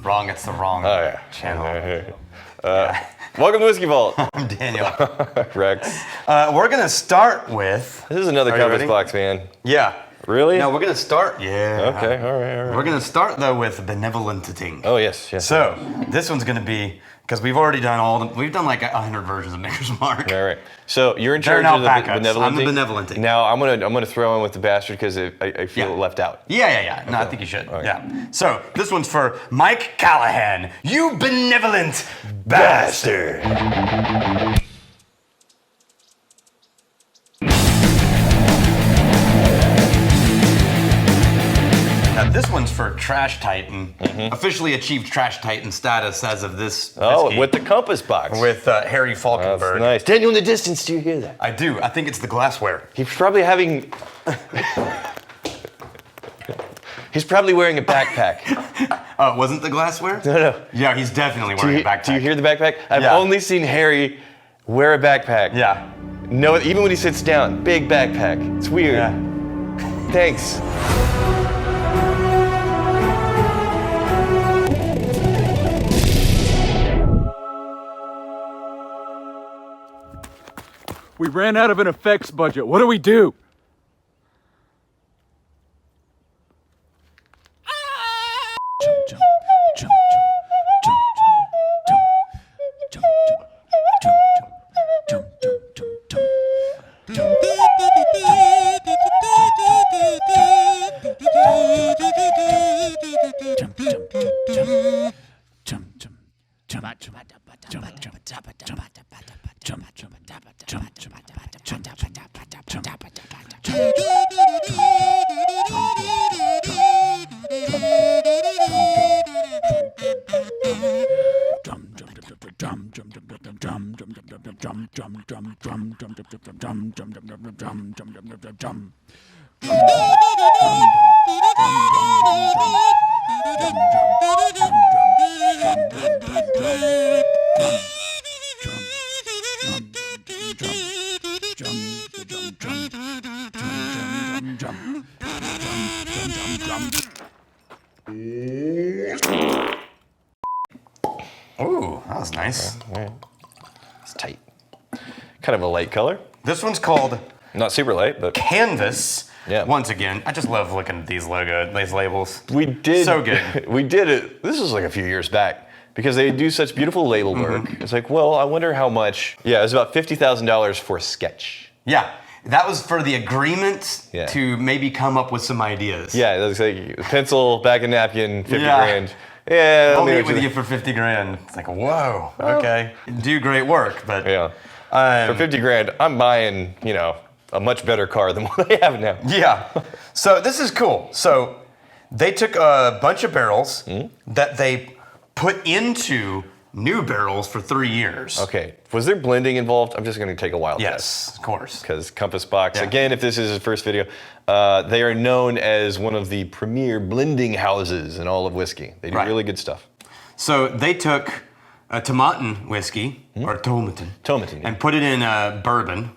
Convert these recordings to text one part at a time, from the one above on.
Wrong, it's the wrong channel. Welcome to Whiskey Vault. I'm Daniel. Rex. We're going to start with... This is another compass box, man. Yeah. Really? No, we're going to start... Yeah. Okay, all right. We're going to start, though, with benevolenting. Oh, yes. So, this one's going to be... Because we've already done we've done like 100 versions of Maker's Mark. All right. So you're in charge now of the backups. benevolenting. I'm the benevolenting. Now I'm gonna throw in with the bastard because I feel left out. Yeah. No, I think you should. Okay. Yeah. So this one's for Mike Callahan. You benevolent bastard. Now this one's for Trash Titan. Officially achieved Trash Titan status as of this whiskey. Oh, with the compass box. With Harry Falkenburg. That's nice. Daniel in the distance, do you hear that? I do. I think it's the glassware. He's probably having... He's probably wearing a backpack. Wasn't the glassware? No. Yeah, he's definitely wearing a backpack. Do you hear the backpack? I've only seen Harry wear a backpack. Yeah. No, even when he sits down, big backpack. It's weird. Yeah. Thanks. We ran out of an effects budget. What do we do? Ooh, that was nice. It's tight. Kind of a light color. This one's called Not super light, but... Canvas. Yeah. Once again, I just love looking at these labels. We did... So good. We did it. This was like a few years back. Because they do such beautiful label work. It's like, well, I wonder how much... Yeah, it was about $50,000 for a sketch. Yeah. That was for the agreement to maybe come up with some ideas. Yeah, it was like pencil, bag of napkin, 50 grand. Yeah, I'll meet with you for 50 grand. It's like, whoa, okay. Do great work, but... Yeah. For 50 grand, I'm buying, a much better car than what I have now. Yeah. So this is cool. So they took a bunch of barrels that they put into new barrels for 3 years. Okay. Was there blending involved? I'm just going to take a wild guess. Yes, of course. Because Compass Box, again, if this is his first video, they are known as one of the premier blending houses in all of whiskey. They do really good stuff. So they took a Tomatin whiskey, or Tomatin, and put it in a bourbon.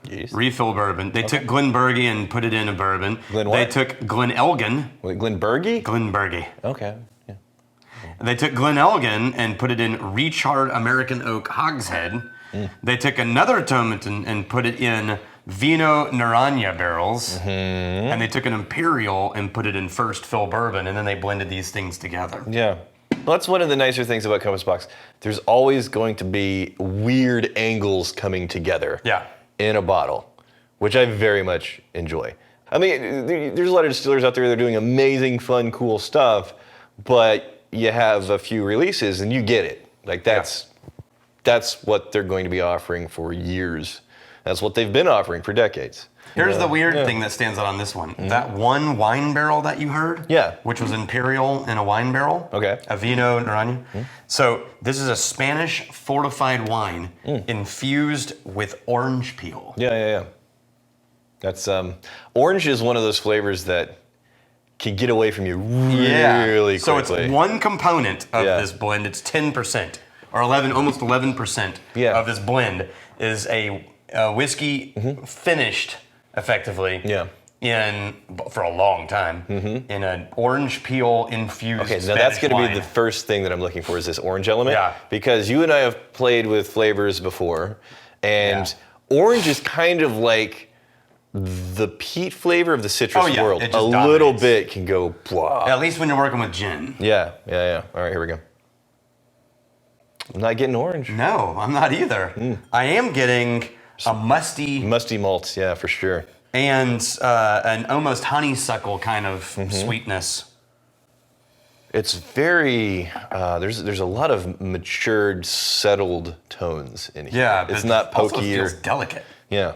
Yes. Refill bourbon. They took Glenbergie and put it in a bourbon. Glen what? They took Glenelgin. Wait, Glenbergie? Glenbergie. Okay. Yeah. They took Glenelgin and put it in Recharred American Oak Hogshead. They took another Tomatin and put it in Vino Naranja barrels. And they took an Imperial and put it in first fill bourbon, and then they blended these things together. Yeah. Well, that's one of the nicer things about Compass Box. There's always going to be weird angles coming together in a bottle, which I very much enjoy. I mean, there's a lot of distillers out there that are doing amazing, fun, cool stuff, but you have a few releases and you get it. Like that's what they're going to be offering for years. That's what they've been offering for decades. Here's the weird thing that stands out on this one. That one wine barrel that you heard, which was Imperial in a wine barrel, a Vino Naranja. So this is a Spanish fortified wine infused with orange peel. Yeah. That's orange is one of those flavors that can get away from you really quickly. So it's one component of this blend. It's 10% or 11, almost 11% of this blend is a whiskey finished effectively for a long time in an orange peel infused. Okay, now Spanish that's going to wine. be the first thing that I'm looking for is this orange element. Yeah. Because you and I have played with flavors before, and orange is kind of like the peat flavor of the citrus world. It A just little dominates. bit can go blah. At least when you're working with gin. Yeah. All right, here we go. I'm not getting orange. No, I'm not either. I am getting a musty malts, yeah, for sure. and an almost honeysuckle kind of sweetness. It's very there's a lot of matured, settled tones in here. Yeah, it's but not it also pokey feels or delicate. yeah.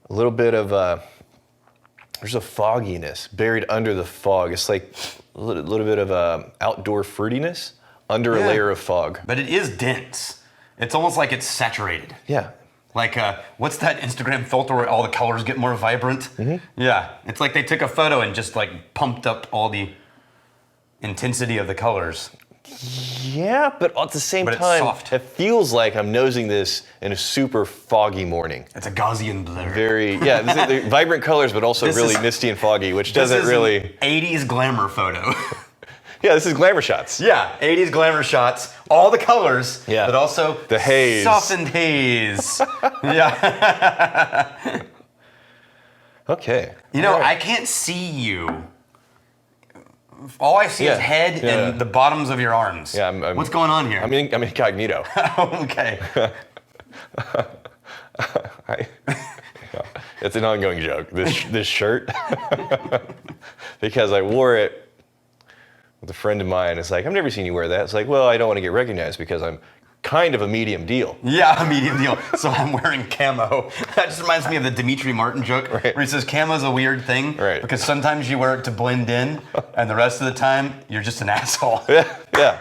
A little bit of there's a fogginess buried under the fog. It's like a little bit of outdoor fruitiness under a layer of fog. But it is dense. It's almost like it's saturated. Yeah. Like, what's that Instagram filter where all the colors get more vibrant? Yeah, it's like they took a photo and just like pumped up all the intensity of the colors. Yeah, but at the same But it's time, soft. it feels like I'm nosing this in a super foggy morning. It's a Gaussian blur. They're vibrant colors, but also This really is- misty and foggy, which This doesn't is really. an 80s glamour photo. Yeah, this is glamour shots. Yeah, 80s glamour shots, all the colors, Yeah. but also The haze. softened haze. Yeah. Okay. You know, All right. I can't see you. All I see Yeah, is head yeah. and the bottoms of your arms. Yeah, I'm- What's going on here? I'm incognito. Okay. It's an ongoing joke. This shirt, because I wore it with a friend of mine. It's like, I've never seen you wear that. It's like, well, I don't want to get recognized because I'm kind of a medium deal. Yeah, a medium deal. So I'm wearing camo. That just reminds me of the Dimitri Martin joke Right. where he says camo's a weird thing Right. because sometimes you wear it to blend in and the rest of the time you're just an asshole. Yeah.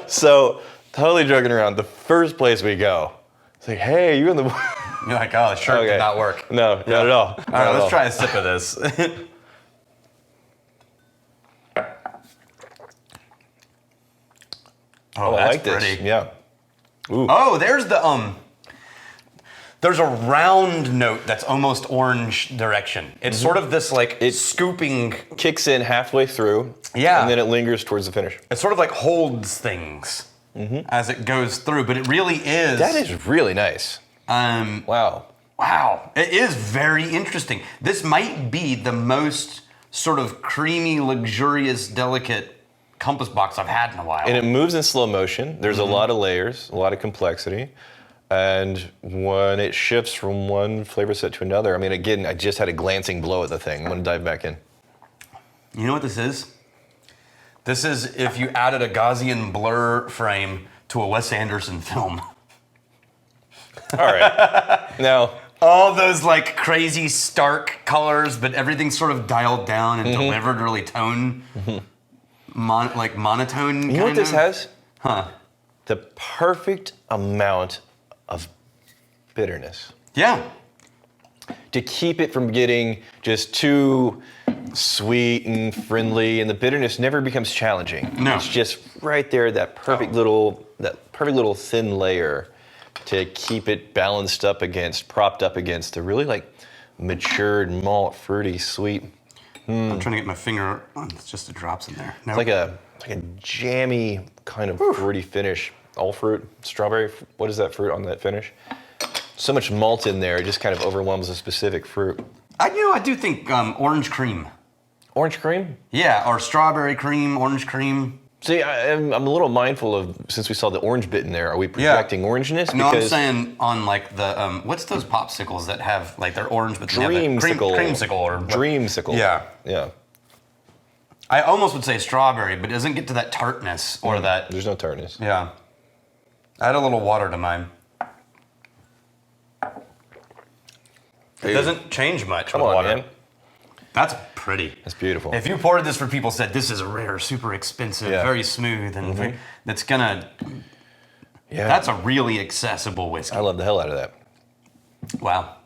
So, totally joking around. The first place we go, it's like, hey, you in the. You're like, oh, the shirt Okay. did not work. No, not at all. All right, let's try a sip of this. Oh, I that's like this. pretty. Yeah. Ooh. Oh, there's there's a round note that's almost orange direction. It's sort of this like scooping. Kicks in halfway through. Yeah. And then it lingers towards the finish. It sort of like holds things as it goes through, but it really is. That is really nice. Wow. Wow, it is very interesting. This might be the most sort of creamy, luxurious, delicate compass box I've had in a while. And it moves in slow motion. There's a lot of layers, a lot of complexity. And when it shifts from one flavor set to another, I mean, again, I just had a glancing blow at the thing. I'm going to dive back in. You know what this is? This is if you added a Gaussian blur frame to a Wes Anderson film. All right. Now, All those like crazy stark colors, but everything's sort of dialed down and delivered really like monotone. you know what this has? Huh? The perfect amount of bitterness Yeah. to keep it from getting just too sweet and friendly, and the bitterness never becomes challenging. No. It's just right there, that perfect little thin layer to keep it balanced up against, propped up against the really like matured malt, fruity, sweet. I'm trying to get my finger on just the drops in there. No. It's like a jammy kind of fruity finish. All fruit, strawberry. What is that fruit on that finish? So much malt in there, it just kind of overwhelms a specific fruit. I do think orange cream. Orange cream? Yeah, or strawberry cream, orange cream. See, I'm a little mindful of, since we saw the orange bit in there, are we projecting orangeness? No, I'm saying on like the, what's those popsicles that have, like they're orange but they have that creamsicle or... Dreamsicle. Yeah. Yeah. I almost would say strawberry, but it doesn't get to that tartness or that... There's no tartness. Yeah. Add a little water to mine. It doesn't change much Come with on, water. man. That's pretty. That's beautiful. If you poured this for people, said this is a rare, super expensive, very smooth, and that's gonna... Yeah. That's a really accessible whiskey. I love the hell out of that. Wow.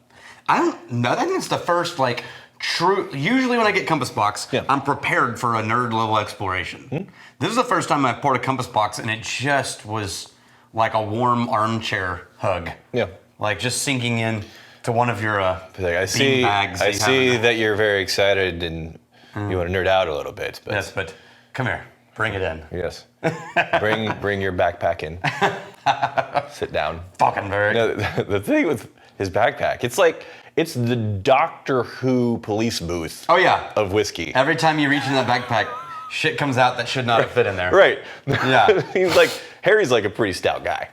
I don't know. I think it's the first, like, true... Usually when I get Compass Box, I'm prepared for a nerd-level exploration. This is the first time I've poured a Compass Box, and it just was like a warm armchair hug. Yeah. Like, just sinking in to one of your I see bags. I see that you're very excited and you want to nerd out a little bit. But yes, but come here. Bring it in. Yes. bring your backpack in. Sit down. Falkenburg. No, the thing with his backpack, it's the Doctor Who police booth. Oh yeah. Of whiskey. Every time you reach in that backpack, shit comes out that should not have fit in there. Right. Yeah. Harry's like a pretty stout guy.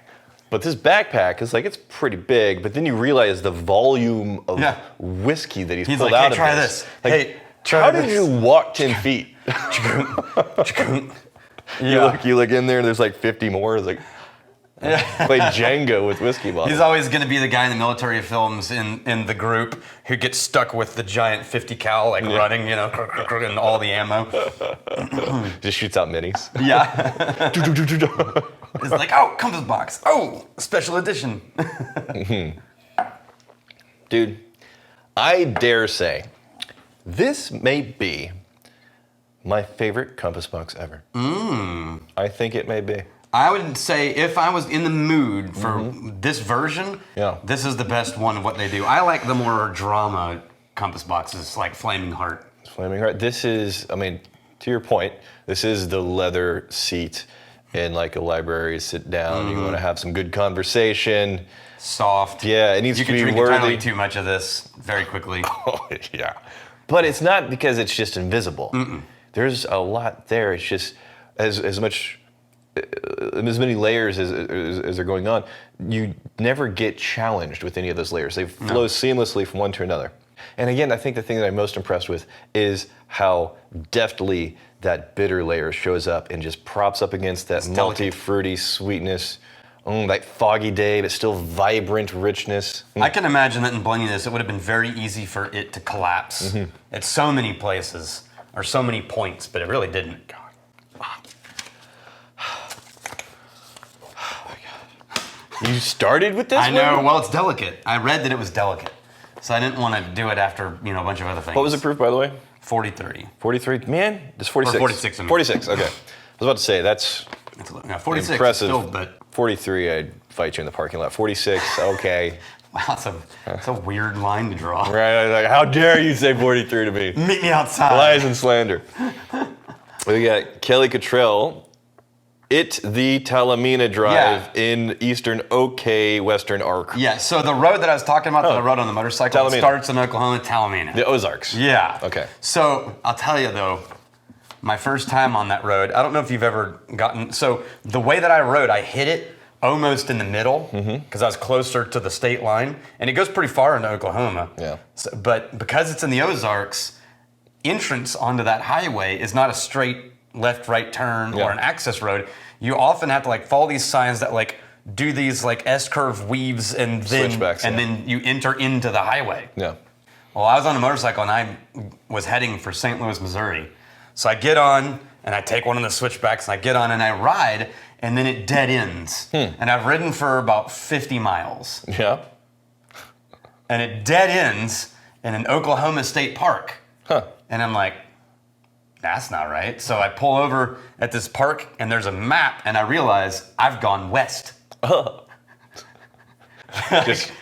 But this backpack is it's pretty big, but then you realize the volume of whiskey that he's pulled like, out hey, of this. this. Hey, try how this. did you walk 10 feet? You look in there and there's 50 more. It's play Jenga with whiskey bottles. He's always going to be the guy in the military films in the group who gets stuck with the giant 50 cal running, and all the ammo. Just shoots out minis. Yeah. It's like, oh, compass box. Oh, special edition. Dude, I dare say this may be my favorite compass box ever. I think it may be. I would say if I was in the mood for this version, this is the best one of what they do. I like the more drama compass boxes, like Flaming Heart. Flaming Heart. This is, to your point, this is the leather seat in a library. Sit down. You want to have some good conversation. Soft. Yeah, it needs to be worthy. You could drink entirely too much of this very quickly. Oh, yeah. But it's not because it's just invisible. There's a lot there. It's just as many layers as are going on. You never get challenged with any of those layers. They flow seamlessly from one to another. And again, I think the thing that I'm most impressed with is how deftly that bitter layer shows up and just props up against that malty, fruity sweetness. That foggy day, but still vibrant richness. I can imagine that in blending this, it would have been very easy for it to collapse at so many places or so many points, but it really didn't. God. You started with this I know. Well, it's delicate. I read that it was delicate. So I didn't want to do it after, a bunch of other things. What was the proof, by the way? 43. 43? Man, it's 46. Or 46. 46, okay. I was about to say, that's 46 impressive. Still, but 43, I'd fight you in the parking lot. 46, okay. Wow, that's a weird line to draw. Right, how dare you say 43 to me? Meet me outside. Lies and slander. We got Kelly Cottrell. The Talamina Drive in Eastern OK, Western Ark. Yeah, so the road that I was talking about that I rode on the motorcycle starts in Oklahoma, Talamina. The Ozarks. Yeah. Okay. So I'll tell you though, my first time on that road, I don't know if you've ever so the way that I rode, I hit it almost in the middle because I was closer to the state line, and it goes pretty far into Oklahoma. Yeah. So, but because it's in the Ozarks, entrance onto that highway is not a straight left-right turn or an access road. You often have to follow these signs that do these S-curve weaves and then you enter into the highway. Yeah. Well, I was on a motorcycle and I was heading for St. Louis, Missouri. So I get on and I take one of the switchbacks and I get on and I ride and then it dead ends. And I've ridden for about 50 miles. Yeah. And it dead ends in an Oklahoma State Park. Huh. And I'm like, that's not right. So I pull over at this park and there's a map and I realize I've gone west.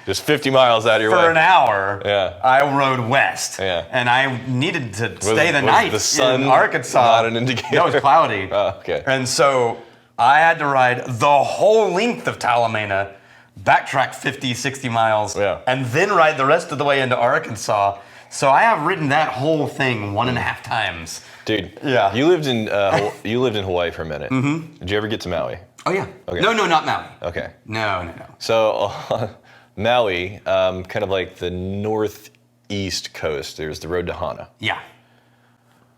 just 50 miles out of your way. For an hour, I rode west. Yeah. And I needed to stay the night the sun in Arkansas. Not an indicator? No, it was cloudy. Oh, okay. And so I had to ride the whole length of Talamina, backtrack 50, 60 miles, and then ride the rest of the way into Arkansas. So I have ridden that whole thing 1.5 times. Dude, yeah. You lived in Hawaii for a minute. Did you ever get to Maui? Oh yeah. Okay. No, not Maui. Okay. No. So Maui, kind of like the northeast coast. There's the road to Hana. Yeah.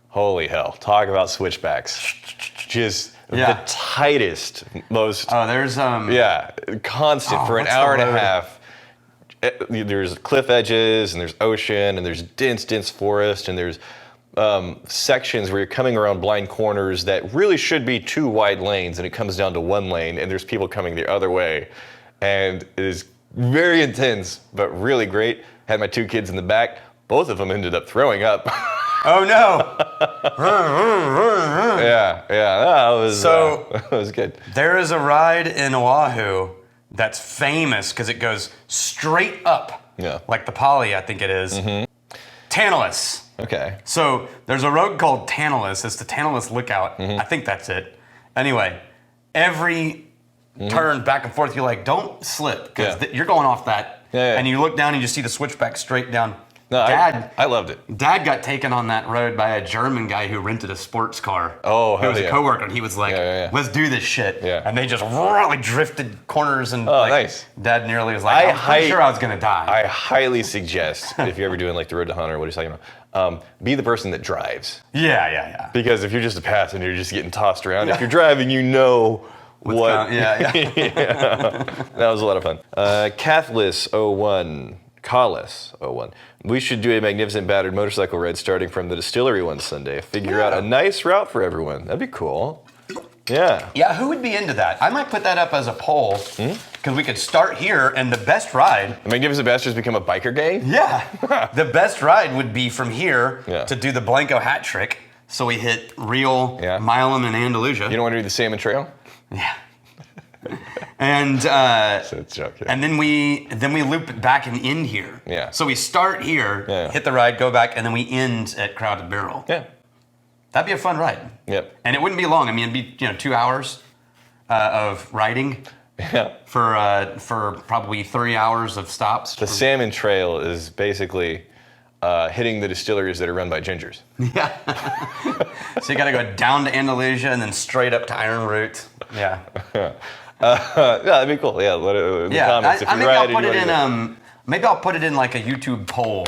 Holy hell! Talk about switchbacks. Just the tightest, most. Oh, there's constant for an hour and a half. There's cliff edges and there's ocean and there's dense forest and there's sections where you're coming around blind corners that really should be 2 wide lanes and it comes down to 1 lane and there's people coming the other way, and it is very intense but really great. Had my 2 kids in the back. Both of them ended up throwing up. Oh no! That was good. There is a ride in Oahu that's famous because it goes straight up Yeah. Like the Poly, I think it is. Tantalus. Okay. So there's a road called Tantalus. It's the Tantalus Lookout. I think that's it. Anyway, every turn back and forth, you're like, don't slip, because you're going off that. Yeah. And you look down and you see the switchback straight down. No, I loved it. Dad got taken on that road by a German guy who rented a sports car. Oh, He was a coworker, and he was like, let's do this shit. Yeah. And they just really drifted corners, and nice. Dad nearly was like, I'm sure I was going to die. I highly suggest, if you're ever doing like the Road to Hunter, what he's talking about, be the person that drives. Yeah. Because if you're just a passenger, you're just getting tossed around. If you're driving, you know what. That was a lot of fun. Cathlis01. Collis 01. We should do a magnificent battered motorcycle ride starting from the distillery one Sunday. Figure out a nice route for everyone. That'd be cool. Yeah. Yeah, who would be into that? I might put that up as a poll, because we could start here, and the best ride... The Magnificent Bastards become a biker gang? Yeah. The best ride would be from here Yeah. to do the Blanco hat trick, so we hit Real, Milam, and Andalusia. You don't want to do the Salmon Trail? Yeah. And It's a joke, and then we loop it back and end here. Yeah. So we start here, hit the ride, go back, and then we end at Crowded Barrel. Yeah. That'd be a fun ride. Yep. And it wouldn't be long. I mean, it'd be 2 hours of riding. Yeah. For probably 3 hours of stops. The Salmon Trail is basically hitting the distilleries that are run by gingers. Yeah. So you got to go down to Andalusia and then straight up to Iron Root. Yeah. Yeah, that'd be cool. Yeah, let it in the comments if you ride. Maybe I'll put it in like a YouTube poll.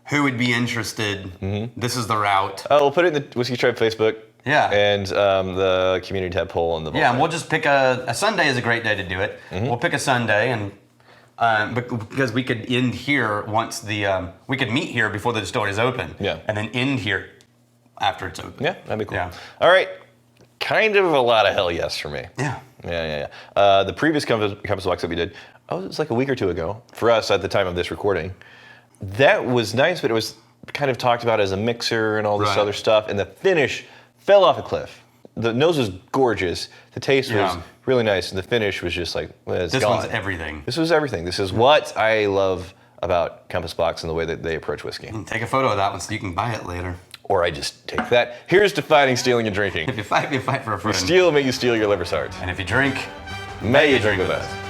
Who would be interested? This is the route. We'll put it in the Whiskey Tribe Facebook. Yeah. And the community tab poll on the Yeah, and we'll just pick a Sunday is a great day to do it. We'll pick a Sunday, and because we could end here once we could meet here before the distillery is open. Yeah. And then end here after it's open. Yeah, that'd be cool. Yeah. All right. Kind of a lot of hell yes for me. Yeah. Yeah. The previous Compass Box that we did, it was like a week or two ago for us at the time of this recording. That was nice, but it was kind of talked about as a mixer and all this other stuff, and the finish fell off a cliff. The nose was gorgeous, the taste was really nice, and the finish was just like, well, it's this gone. one's everything. This was everything. This is what I love about Compass Box and the way that they approach whiskey. Take a photo of that one so you can buy it later. Or I just take that. Here's to fighting, stealing, and drinking. If you fight for a friend. Steal, may you steal your liver's heart. And if you drink, May you drink with us.